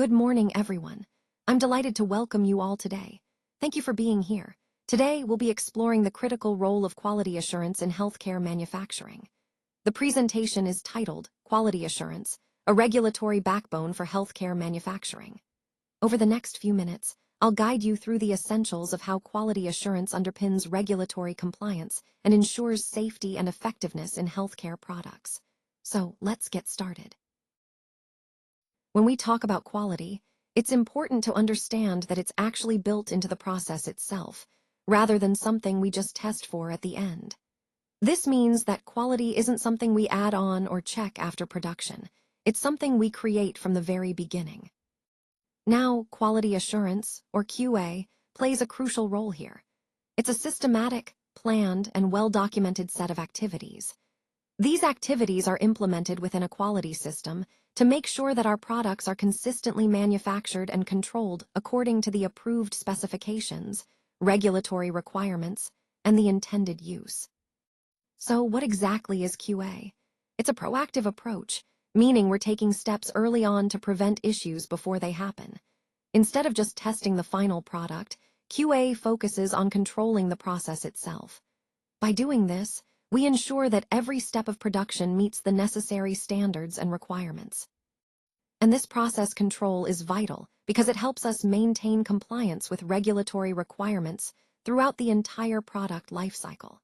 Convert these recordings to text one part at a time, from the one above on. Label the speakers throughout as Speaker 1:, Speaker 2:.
Speaker 1: Good morning, everyone. I'm delighted to welcome you all today. Thank you for being here. Today, we'll be exploring the critical role of quality assurance in healthcare manufacturing. The presentation is titled Quality Assurance, a Regulatory Backbone for Healthcare Manufacturing. Over the next few minutes, I'll guide you through the essentials of how quality assurance underpins regulatory compliance and ensures safety and effectiveness in healthcare products. So, let's get started. When we talk about quality, it's important to understand that it's actually built into the process itself, rather than something we just test for at the end. This means that quality isn't something we add on or check after production. It's something we create from the very beginning. Now, quality assurance, or QA, plays a crucial role here. It's a systematic, planned, and well-documented set of activities. These activities are implemented within a quality system to make sure that our products are consistently manufactured and controlled according to the approved specifications, regulatory requirements, and the intended use. So, what exactly is QA? It's a proactive approach, meaning we're taking steps early on to prevent issues before they happen. Instead of just testing the final product, QA focuses on controlling the process itself. By doing this, we ensure that every step of production meets the necessary standards and requirements. And this process control is vital because it helps us maintain compliance with regulatory requirements throughout the entire product lifecycle.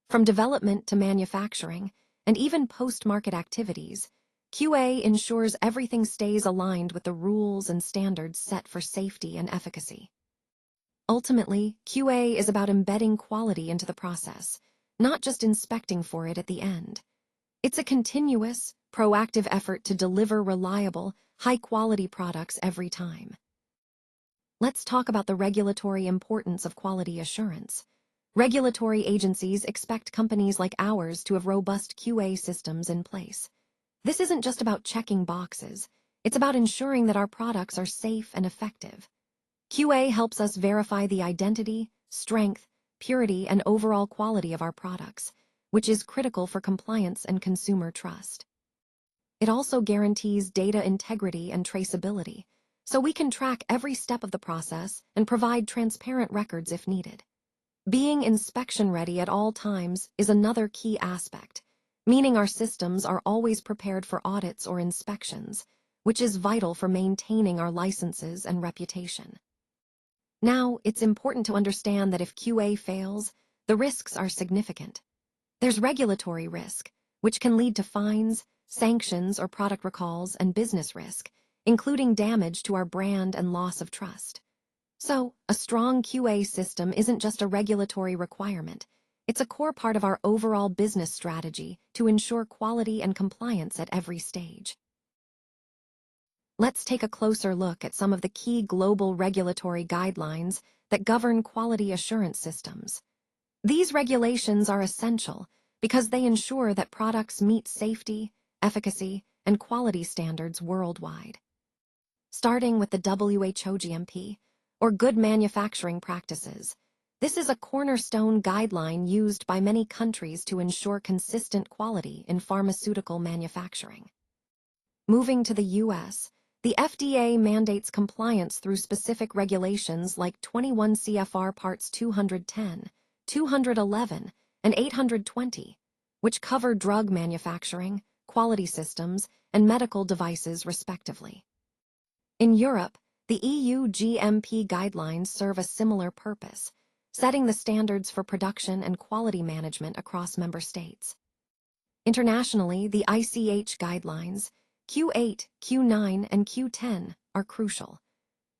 Speaker 1: From development to manufacturing, and even post-market activities, QA ensures everything stays aligned with the rules and standards set for safety and efficacy. Ultimately, QA is about embedding quality into the process, not just inspecting for it at the end. It's a continuous, proactive effort to deliver reliable, high-quality products every time. Let's talk about the regulatory importance of quality assurance. Regulatory agencies expect companies like ours to have robust QA systems in place. This isn't just about checking boxes. It's about ensuring that our products are safe and effective. QA helps us verify the identity, strength, purity, and overall quality of our products, which is critical for compliance and consumer trust. It also guarantees data integrity and traceability, so we can track every step of the process and provide transparent records if needed. Being inspection-ready at all times is another key aspect, meaning our systems are always prepared for audits or inspections, which is vital for maintaining our licenses and reputation. Now, it's important to understand that if QA fails, the risks are significant. There's regulatory risk, which can lead to fines, sanctions, or product recalls, and business risk, including damage to our brand and loss of trust. So, a strong QA system isn't just a regulatory requirement. It's a core part of our overall business strategy to ensure quality and compliance at every stage. Let's take a closer look at some of the key global regulatory guidelines that govern quality assurance systems. These regulations are essential because they ensure that products meet safety, efficacy, and quality standards worldwide. Starting with the WHO GMP, or Good Manufacturing Practices, this is a cornerstone guideline used by many countries to ensure consistent quality in pharmaceutical manufacturing. Moving to the U.S., the FDA mandates compliance through specific regulations like 21 CFR Parts 210, 211, and 820, which cover drug manufacturing, quality systems, and medical devices respectively. In Europe, the EU GMP guidelines serve a similar purpose, setting the standards for production and quality management across member states. Internationally, the ICH guidelines, Q8, Q9, and Q10 are crucial.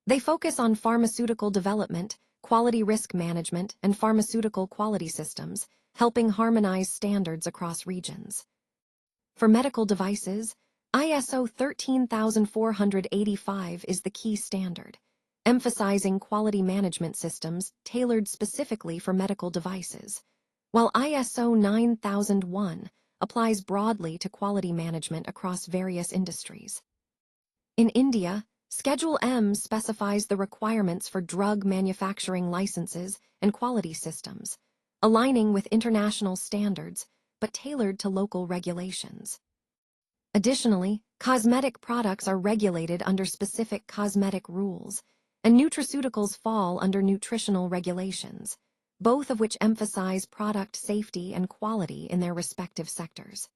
Speaker 1: They focus on pharmaceutical development, quality risk management, and pharmaceutical quality systems, helping harmonize standards across regions. For medical devices, ISO 13485 is the key standard, emphasizing quality management systems tailored specifically for medical devices, while ISO 9001 applies broadly to quality management across various industries. In India, Schedule M specifies the requirements for drug manufacturing licenses and quality systems, aligning with international standards but tailored to local regulations. Additionally, cosmetic products are regulated under specific cosmetic rules, and nutraceuticals fall under nutritional regulations, both of which emphasize product safety and quality in their respective sectors.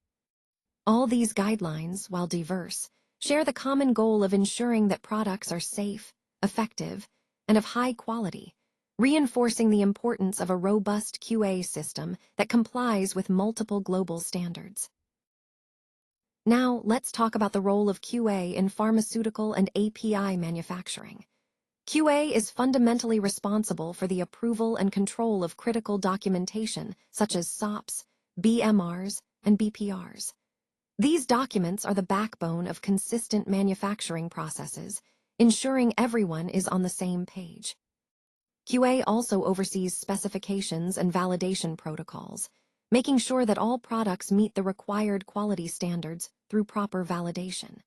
Speaker 1: All these guidelines, while diverse, share the common goal of ensuring that products are safe, effective, and of high quality, reinforcing the importance of a robust QA system that complies with multiple global standards. Now, let's talk about the role of QA in pharmaceutical and API manufacturing. QA is fundamentally responsible for the approval and control of critical documentation such as SOPs, BMRs, and BPRs. These documents are the backbone of consistent manufacturing processes, ensuring everyone is on the same page. QA also oversees specifications and validation protocols, making sure that all products meet the required quality standards through proper validation.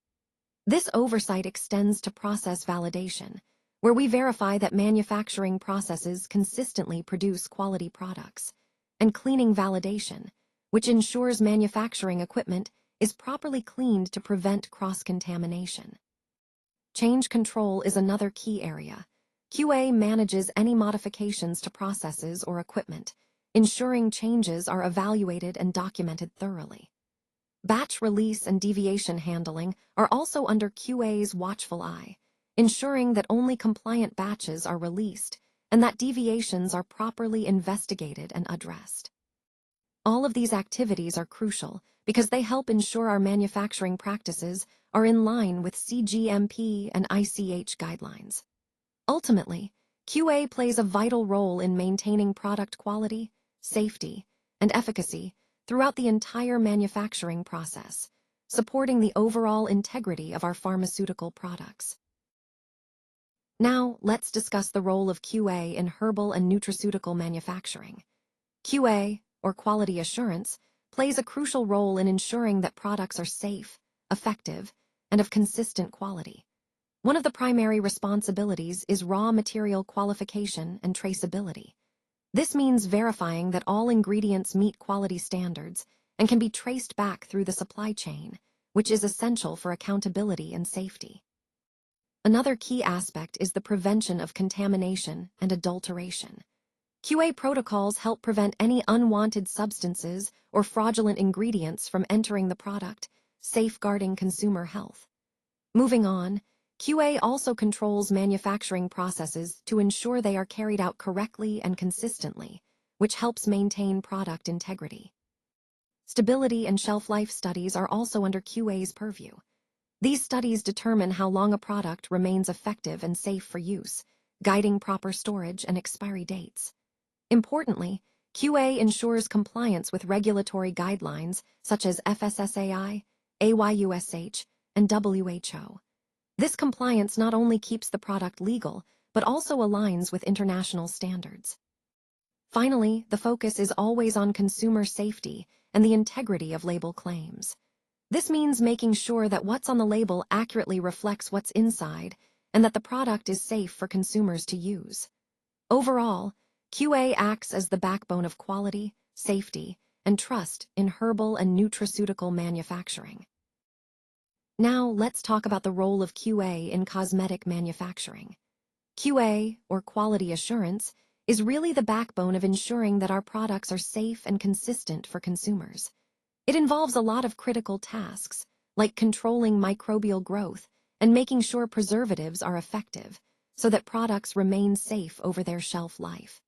Speaker 1: This oversight extends to process validation, where we verify that manufacturing processes consistently produce quality products, and cleaning validation, which ensures manufacturing equipment is properly cleaned to prevent cross-contamination. Change control is another key area. QA manages any modifications to processes or equipment, ensuring changes are evaluated and documented thoroughly. Batch release and deviation handling are also under QA's watchful eye, ensuring that only compliant batches are released and that deviations are properly investigated and addressed. All of these activities are crucial because they help ensure our manufacturing practices are in line with CGMP and ICH guidelines. Ultimately, QA plays a vital role in maintaining product quality, safety, and efficacy throughout the entire manufacturing process, supporting the overall integrity of our pharmaceutical products. Now, let's discuss the role of QA in herbal and nutraceutical manufacturing. QA, or quality assurance, plays a crucial role in ensuring that products are safe, effective, and of consistent quality. One of the primary responsibilities is raw material qualification and traceability. This means verifying that all ingredients meet quality standards and can be traced back through the supply chain, which is essential for accountability and safety. Another key aspect is the prevention of contamination and adulteration. QA protocols help prevent any unwanted substances or fraudulent ingredients from entering the product, safeguarding consumer health. Moving on, QA also controls manufacturing processes to ensure they are carried out correctly and consistently, which helps maintain product integrity. Stability and shelf life studies are also under QA's purview. These studies determine how long a product remains effective and safe for use, guiding proper storage and expiry dates. Importantly, QA ensures compliance with regulatory guidelines such as FSSAI, AYUSH, and WHO. This compliance not only keeps the product legal, but also aligns with international standards. Finally, the focus is always on consumer safety and the integrity of label claims. This means making sure that what's on the label accurately reflects what's inside and that the product is safe for consumers to use. Overall, QA acts as the backbone of quality, safety, and trust in herbal and nutraceutical manufacturing. Now, let's talk about the role of QA in cosmetic manufacturing. QA, or quality assurance, is really the backbone of ensuring that our products are safe and consistent for consumers. It involves a lot of critical tasks, like controlling microbial growth and making sure preservatives are effective, so that products remain safe over their shelf life.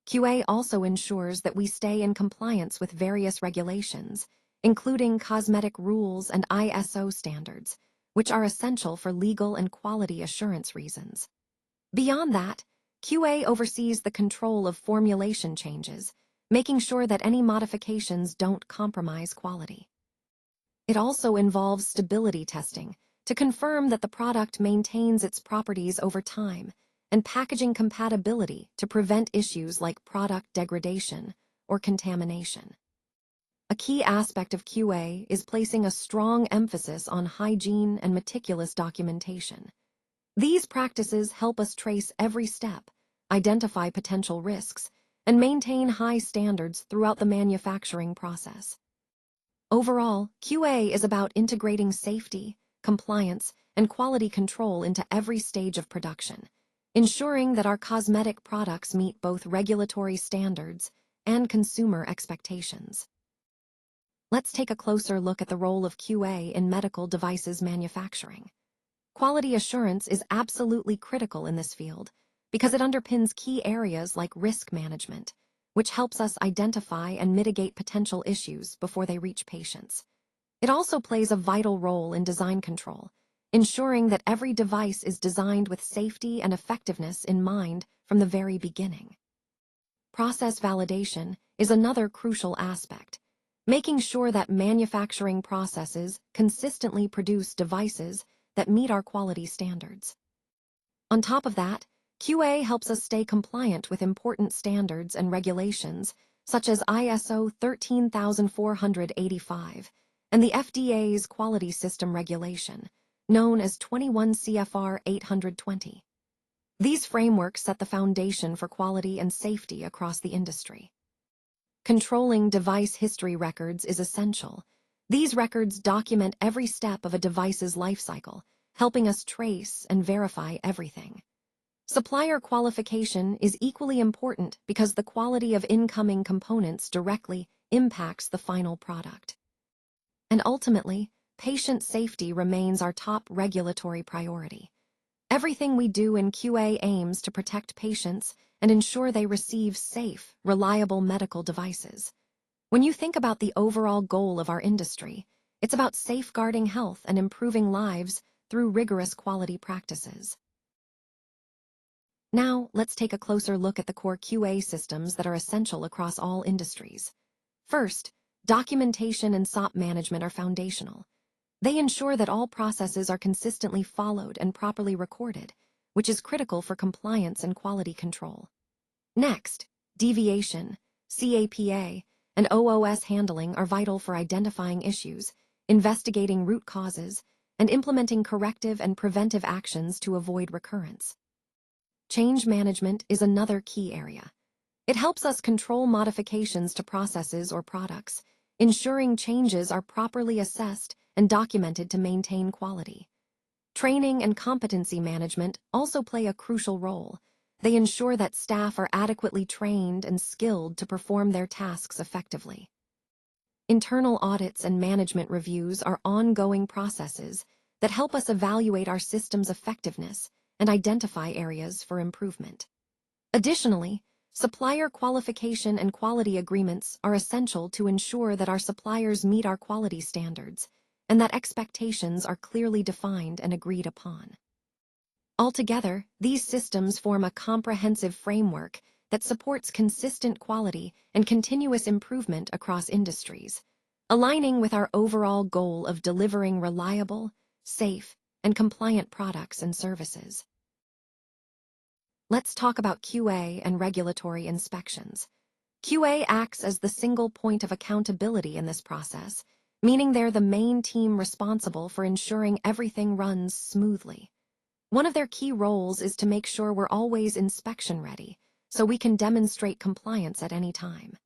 Speaker 1: QA also ensures that we stay in compliance with various regulations, including cosmetic rules and ISO standards, which are essential for legal and quality assurance reasons. Beyond that, QA oversees the control of formulation changes, making sure that any modifications don't compromise quality. It also involves stability testing to confirm that the product maintains its properties over time, and packaging compatibility to prevent issues like product degradation or contamination. A key aspect of QA is placing a strong emphasis on hygiene and meticulous documentation. These practices help us trace every step, identify potential risks, and maintain high standards throughout the manufacturing process. Overall, QA is about integrating safety, compliance, and quality control into every stage of production, ensuring that our cosmetic products meet both regulatory standards and consumer expectations. Let's take a closer look at the role of QA in medical devices manufacturing. Quality assurance is absolutely critical in this field because it underpins key areas like risk management, which helps us identify and mitigate potential issues before they reach patients. It also plays a vital role in design control, ensuring that every device is designed with safety and effectiveness in mind from the very beginning. Process validation is another crucial aspect, making sure that manufacturing processes consistently produce devices that meet our quality standards. On top of that, QA helps us stay compliant with important standards and regulations, such as ISO 13485 and the FDA's Quality System Regulation, known as 21 CFR 820. These frameworks set the foundation for quality and safety across the industry. Controlling device history records is essential. These records document every step of a device's lifecycle, helping us trace and verify everything. Supplier qualification is equally important because the quality of incoming components directly impacts the final product. And ultimately, patient safety remains our top regulatory priority. Everything we do in QA aims to protect patients and ensure they receive safe, reliable medical devices. When you think about the overall goal of our industry, it's about safeguarding health and improving lives through rigorous quality practices. Now, let's take a closer look at the core QA systems that are essential across all industries. First, documentation and SOP management are foundational. They ensure that all processes are consistently followed and properly recorded, which is critical for compliance and quality control. Next, deviation, CAPA, and OOS handling are vital for identifying issues, investigating root causes, and implementing corrective and preventive actions to avoid recurrence. Change management is another key area. It helps us control modifications to processes or products, ensuring changes are properly assessed and documented to maintain quality. Training and competency management also play a crucial role. They ensure that staff are adequately trained and skilled to perform their tasks effectively. Internal audits and management reviews are ongoing processes that help us evaluate our system's effectiveness and identify areas for improvement. Additionally, supplier qualification and quality agreements are essential to ensure that our suppliers meet our quality standards and that expectations are clearly defined and agreed upon. Altogether, these systems form a comprehensive framework that supports consistent quality and continuous improvement across industries, aligning with our overall goal of delivering reliable, safe, and compliant products and services. Let's talk about QA and regulatory inspections. QA acts as the single point of accountability in this process, meaning they're the main team responsible for ensuring everything runs smoothly. One of their key roles is to make sure we're always inspection ready, so we can demonstrate compliance at any time.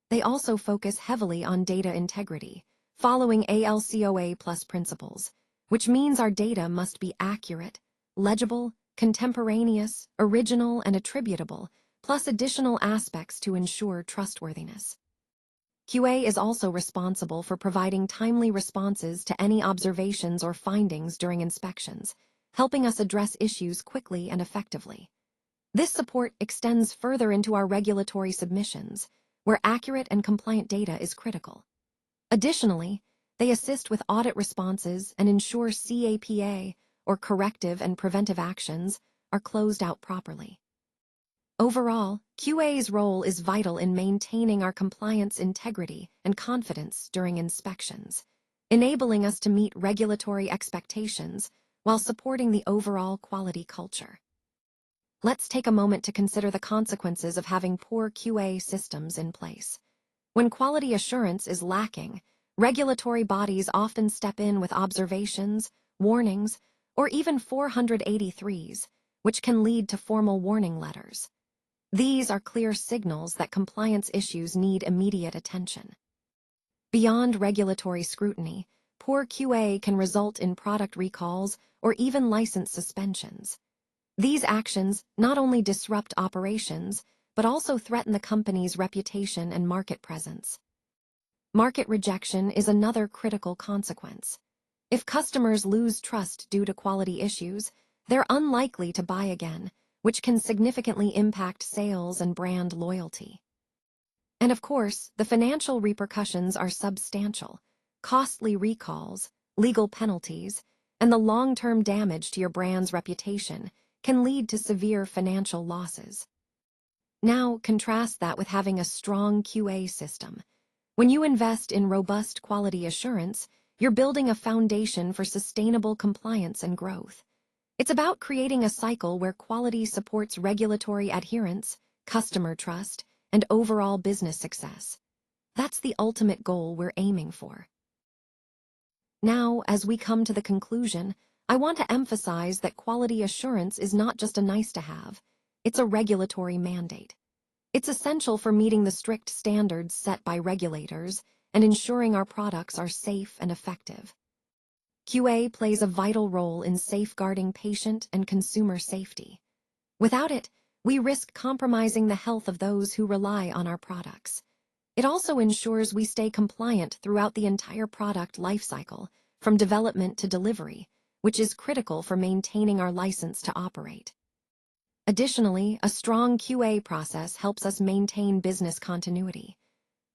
Speaker 1: They also focus heavily on data integrity, following ALCOA plus principles, which means our data must be accurate, legible, contemporaneous, original, and attributable, plus additional aspects to ensure trustworthiness. QA is also responsible for providing timely responses to any observations or findings during inspections, helping us address issues quickly and effectively. This support extends further into our regulatory submissions, where accurate and compliant data is critical. Additionally, they assist with audit responses and ensure CAPA, or corrective and preventive actions, are closed out properly. Overall, QA's role is vital in maintaining our compliance integrity and confidence during inspections, enabling us to meet regulatory expectations while supporting the overall quality culture. Let's take a moment to consider the consequences of having poor QA systems in place. When quality assurance is lacking, regulatory bodies often step in with observations, warnings, or even 483s, which can lead to formal warning letters. These are clear signals that compliance issues need immediate attention. Beyond regulatory scrutiny, poor QA can result in product recalls or even license suspensions. These actions not only disrupt operations, but also threaten the company's reputation and market presence. Market rejection is another critical consequence. If customers lose trust due to quality issues, they're unlikely to buy again, which can significantly impact sales and brand loyalty. And of course, the financial repercussions are substantial. Costly recalls, legal penalties, and the long-term damage to your brand's reputation can lead to severe financial losses. Now, contrast that with having a strong QA system. When you invest in robust quality assurance, you're building a foundation for sustainable compliance and growth. It's about creating a cycle where quality supports regulatory adherence, customer trust, and overall business success. That's the ultimate goal we're aiming for. Now, as we come to the conclusion, I want to emphasize that quality assurance is not just a nice-to-have, it's a regulatory mandate. It's essential for meeting the strict standards set by regulators and ensuring our products are safe and effective. QA plays a vital role in safeguarding patient and consumer safety. Without it, we risk compromising the health of those who rely on our products. It also ensures we stay compliant throughout the entire product lifecycle, from development to delivery, which is critical for maintaining our license to operate. Additionally, a strong QA process helps us maintain business continuity.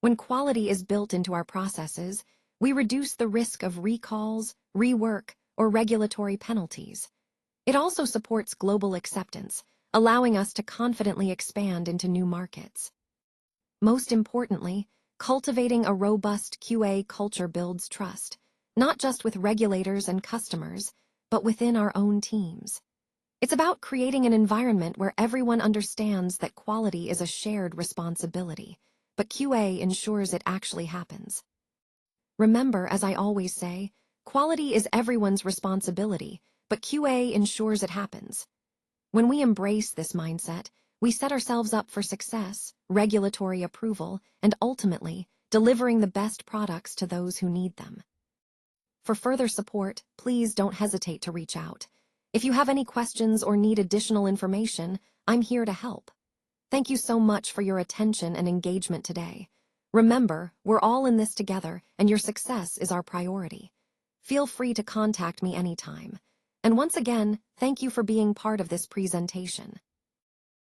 Speaker 1: When quality is built into our processes, we reduce the risk of recalls, rework, or regulatory penalties. It also supports global acceptance, allowing us to confidently expand into new markets. Most importantly, cultivating a robust QA culture builds trust, not just with regulators and customers, but within our own teams. It's about creating an environment where everyone understands that quality is a shared responsibility, but QA ensures it actually happens. Remember, as I always say, quality is everyone's responsibility, but QA ensures it happens. When we embrace this mindset, we set ourselves up for success, regulatory approval, and ultimately, delivering the best products to those who need them. For further support, please don't hesitate to reach out. If you have any questions or need additional information, I'm here to help. Thank you so much for your attention and engagement today. Remember, we're all in this together, and your success is our priority. Feel free to contact me anytime. And once again, thank you for being part of this presentation.